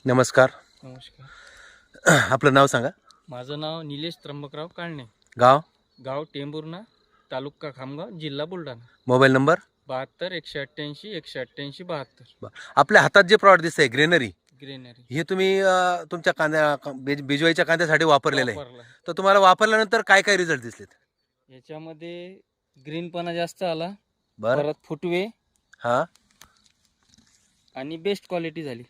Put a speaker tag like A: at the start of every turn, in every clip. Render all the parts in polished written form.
A: नमस्कार.
B: नमस्कार.
A: आपलं नाव सांगा.
B: माझं नाव निलेश त्र्यंबकराव काळणे.
A: गाव,
B: गाव टेंभुर्णा, तालुका खामगाव, जिल्हा बुलढाणा.
A: Mobile number.
B: 72 188 188 72.
A: आपल्या हातात जे प्रॉडक्ट दिसतंय ग्रेनरी,
B: ग्रेनरी
A: हे तुम्ही तुमच्या बिजवाईच्या कांद्यासाठी वापरलेलं आहे.
B: वापरला.
A: तर तुम्हाला वापरल्यानंतर काय काय रिझल्ट दिसलेत?
B: याच्यामध्ये ग्रीनपणा जास्त आला,
A: बरं.
B: परत फुटवे
A: हां,
B: आणि बेस्ट क्वालिटी झाली.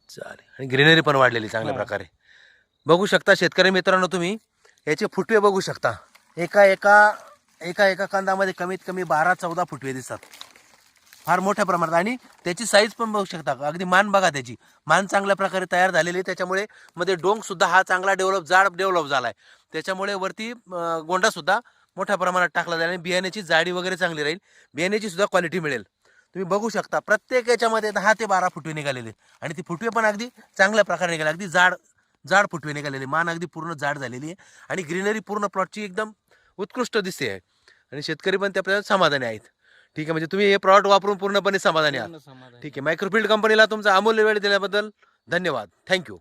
A: चालेल. आणि ग्रेनरी पण वाढलेली चांगल्या
B: हां.
A: प्रकारे. बघू शकता शेतकरी मित्रांनो, तुम्ही याचे फुटवे बघू शकता. एका एका एका एका कांदामध्ये कमीत कमी 12-14 फुटवे दिसतात, फार मोठ्या प्रमाणात. आणि त्याची साईज पण बघू शकता. अगदी मान बघा, त्याची मान चांगल्या प्रकारे तयार झालेली आहे. त्याच्यामुळे मध्ये डोंग सुद्धा हा चांगला जाड डेव्हलप झाला आहे. त्याच्यामुळे वरती गोंडा सुद्धा मोठ्या प्रमाणात टाकला जाईल आणि बियाण्याची जाडी वगैरे चांगली राहील. बियाण्याची सुद्धा क्वालिटी मिळेल. तुम्ही बघू शकता प्रत्येक याच्यामध्ये 10 ते 12 फुटवे निघालेले आणि ती फुटवे पण अगदी चांगल्या प्रकारे निघाले. अगदी जाड जाड फुटवे निघालेले, मान अगदी पूर्ण जाड झालेली आहे आणि ग्रीनरी पूर्ण प्लॉटची एकदम उत्कृष्ट दिसते आहे आणि शेतकरी पण त्याप्रमाणे समाधानी आहेत. ठीक आहे, म्हणजे तुम्ही हे प्रॉडक्ट वापरून पूर्णपणे समाधानी आहात.
B: पूर्ण समाधान.
A: ठीक आहे. मायक्रोफिल्ड कंपनीला तुमचा अमूल्य वेळ दिल्याबद्दल धन्यवाद. थँक्यू.